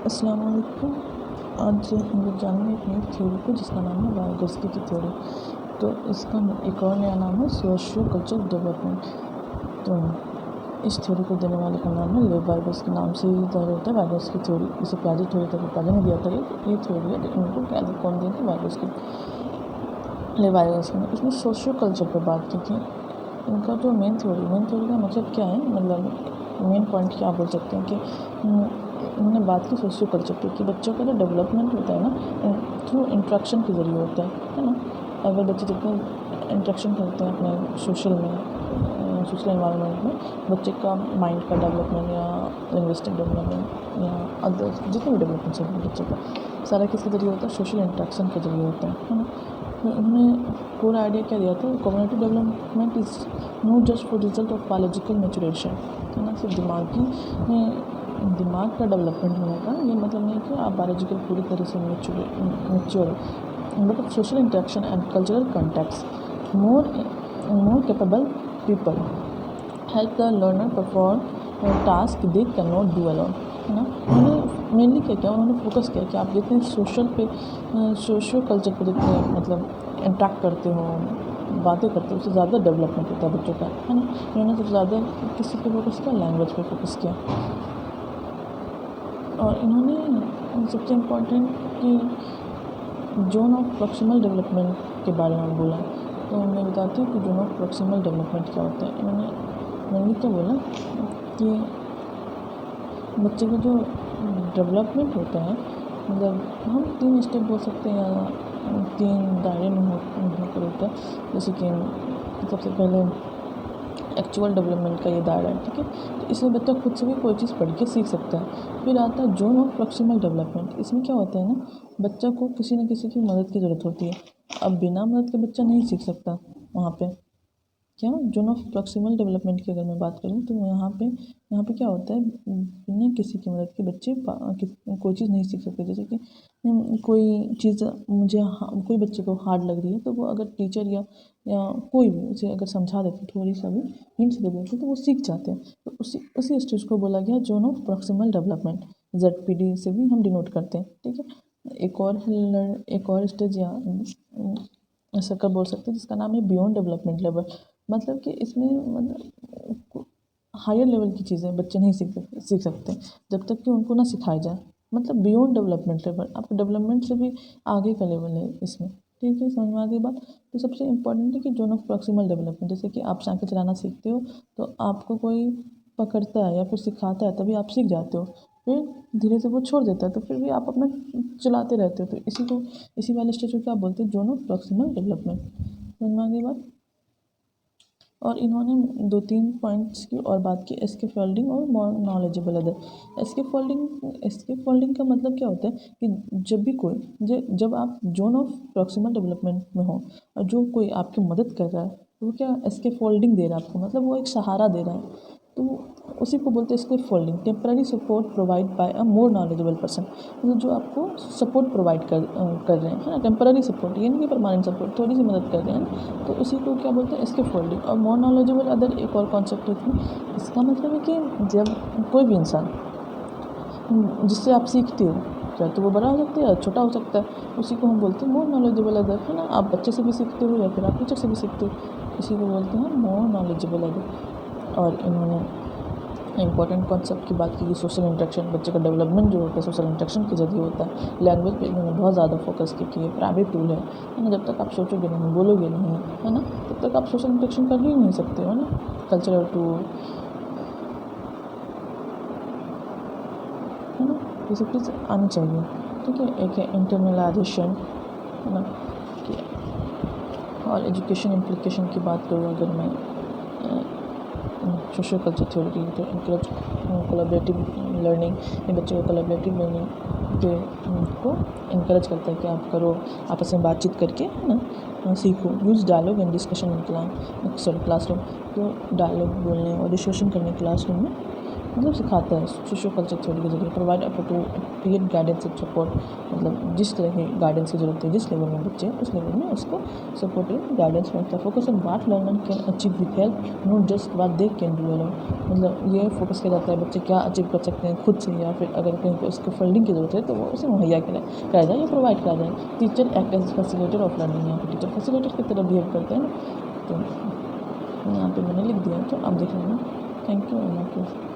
अस्सलाम वालेकुम। आज हम लोग जानेंगे एक नई थ्योरी को जिसका नाम है वाइगोत्स्की की थ्योरी। तो इसका एक और नया नाम है सोशियो कल्चरल डेवलपमेंट। तो इस थ्योरी को देने वाले का नाम है लेव वाइगोत्स्की। नाम से ही जाहिर होता है वाइगोत्स्की थ्योरी। इसे प्याजी थ्योरी तक पहले नहीं दिया था। ये थ्योरी है, इनको प्याजी कौन दिया था? वाइगोत्स्की, लेव वाइगोत्स्की ने। इसमें सोशियो कल्चर पर बात की थी। इनका जो मेन थ्योरी का मतलब क्या है, मतलब मेन पॉइंट क्या बोल सकते हैं कि उन्होंने बात की सोशियो कल्चर पे कि बच्चों का जो डेवलपमेंट होता है ना, थ्रू इंट्रैक्शन के ज़रिए होता है ना। अगर बच्चे जितने इंट्रैक्शन करते हैं अपने सोशल एनवायरनमेंट में, बच्चे का माइंड का डेवलपमेंट या लिंग्विस्टिक डेवलपमेंट या अदर जितने भी डेवलपमेंट है बच्चे का, सारा किसके ज़रिए होता है? सोशल इंट्रैक्शन के ज़रिए होता है ना। तो उन्होंने पूरा आइडिया क्या दिया था? Community development is not just for result of biological maturation, है ना। सिर्फ दिमाग का डेवलपमेंट होने का ये मतलब नहीं कि आप बायोलॉजिकल पूरी तरह से मैच्योर हो, but social interaction and cultural context more capable people help the learner perform task they can not do alone, है ना। उन्होंने मेनली क्या किया? उन्होंने फोकस किया कि आप जितने सोशल कल्चर पर जितने मतलब इंटरेक्ट करते हो, बातें करते हो, उससे ज़्यादा डेवलपमेंट होता है बच्चों का, है ना। उन्होंने सबसे ज़्यादा किसी पे फोकस किया? लैंग्वेज पे फोकस किया। और इन्होंने सबसे इम्पोर्टेंट कि जोन ऑफ प्रॉक्सिमल डेवलपमेंट के बारे में बोला। तो मैं बताती हूँ कि जोन ऑफ प्रॉक्सिमल डेवलपमेंट क्या होता है। इन्होंने क्या बोला कि बच्चे का जो डेवलपमेंट होता है, मतलब हम 3 स्टेप बोल सकते हैं या 3 दायरे में होकर होता है। जैसे कि सबसे पहले एक्चुअल डेवलपमेंट का ये दायरा है, ठीक है। तो इसमें बच्चा खुद से भी कोई चीज़ पढ़ के सीख सकता है। फिर आता है जोन ऑफ प्रॉक्सिमल डेवलपमेंट। इसमें क्या होता है ना, बच्चा को किसी न किसी की मदद की ज़रूरत होती है। अब बिना मदद के बच्चा नहीं सीख सकता। वहाँ पे क्या जोन ऑफ प्रॉक्सिमल डेवलपमेंट की अगर मैं बात करूँ तो यहाँ पे क्या होता है, बिना किसी की मदद के बच्चे कोई चीज़ नहीं सीख सकते। जैसे कि कोई चीज़ कोई बच्चे को हार्ड लग रही है, तो वो अगर टीचर या कोई भी उसे अगर समझा देते, थोड़ी सा भी हिंट्स दे देते, तो वो सीख जाते हैं। तो उसी स्टेज को बोला गया zone of proximal development. ZPD से भी हम डिनोट करते हैं, ठीक है। एक और स्टेज या ऐसा कर बोल सकते हैं जिसका नाम है बियॉन्ड डेवलपमेंट लेवल। मतलब कि इसमें मतलब हायर लेवल की चीज़ें बच्चे नहीं सीख सकते जब तक कि उनको ना सिखाया जाए। मतलब बियॉन्ड डेवलपमेंट लेवल, आपके डेवलपमेंट से भी आगे का लेवल है इसमें, ठीक है। समझ में आ गई बात? तो सबसे इम्पोर्टेंट है कि जोन ऑफ प्रॉक्सिमल डेवलपमेंट। जैसे कि आप साइकिल चलाना सीखते हो, तो आपको कोई पकड़ता है या फिर सिखाता है, तभी आप सीख जाते हो। फिर धीरे से वो छोड़ देता है, तो फिर भी आप अपना चलाते रहते हो। तो इसी वाले स्टेज को क्या बोलते हैं? Zone of proximal development. समझ में आ गई बात? और इन्होंने 2-3 पॉइंट्स की और बात की, एस्केप फोल्डिंग और more knowledgeable other. Escape folding का मतलब क्या होता है कि जब आप जोन ऑफ प्रॉक्सिमल डेवलपमेंट में हो और जो कोई आपकी मदद कर रहा है, तो वो क्या एस्केप फोल्डिंग दे रहा है आपको, मतलब वो एक सहारा दे रहा है। तो उसी को बोलते हैं escape folding. Temporary support provide by a more knowledgeable person, मतलब जो आपको सपोर्ट प्रोवाइड कर रहे हैं, है ना। टेम्पररी सपोर्ट, ये नहीं कि परमानेंट सपोर्ट, थोड़ी सी मदद कर रहे हैं। तो उसी को क्या बोलते हैं? Escape folding. और मोर नॉलेजेबल अदर एक और कॉन्सेप्ट है इसमें। इसका मतलब है कि जब कोई भी इंसान जिससे आप सीखते हो, चाहे तो वो बड़ा हो सकता है या छोटा हो सकता है, उसी को हम बोलते हैं मोर नॉलेजेबल अदर, है ना। आप बच्चे से भी सीखते हो या फिर आप टीचर से भी सीखते हो, इसी को बोलते हैं मोर नॉलेजेबल अदर। और इन्होंने इंपॉर्टेंट कॉन्सेप्ट की बात की कि सोशल इंटरेक्शन, बच्चे का डेवलपमेंट जो होता है सोशल इंटरेक्शन के जरिए होता है। लैंग्वेज पे इन्होंने बहुत ज़्यादा फोकस की कि ये प्राइवेट टूल है ना। जब तक आप सोचोगे नहीं, बोलोगे नहीं, है ना, तब तक आप सोशल इंटरेक्शन कर ही नहीं सकते हो ना। कल्चरल टूल, है ना, ये सब चीज़ आनी चाहिए, ठीक है। एक है इंटरनलाइजेशन, है ना। और एजुकेशन इम्प्लीकेशन की बात करूँ अगर मैं सोशल कल्चर थ्योरी की, तो इंकरेज कोलैबोरेटिव लर्निंग, ये बच्चों को कोलैबोरेटिव लर्निंग को इनकरेज करता है कि आप करो, आपस में बातचीत करके, है ना, सीखो। Use dialogue and discussion in classroom. तो डायलॉग बोलने और डिस्कशन करने क्लासरूम में मतलब सिखाता है सोशियो कल्चर थ्योरी के जरिए। Provide appropriate guidance and support, मतलब जिस तरह की गाइडेंस की जरूरत है, जिस लेवल में बच्चे हैं उस लेवल में उसको सपोर्टिव गाइडेंस मिलता है। Focus on what learner can achieve with help, not just what they can do alone. मतलब ये फोकस किया जाता है बच्चे क्या अचीव कर सकते हैं खुद से, या फिर अगर कहीं पर उसको फंडिंग की जरूरत है तो वो उसे मुहैया कराया जाए या प्रोवाइड करा जाए। Teacher act as facilitator of learning, यहाँ पर टीचर फैसिलिटेटर की तरह बिहेव करते हैं। तो यहाँ पे मैंने लिख दिया, तो आप देख लेना। Thank you.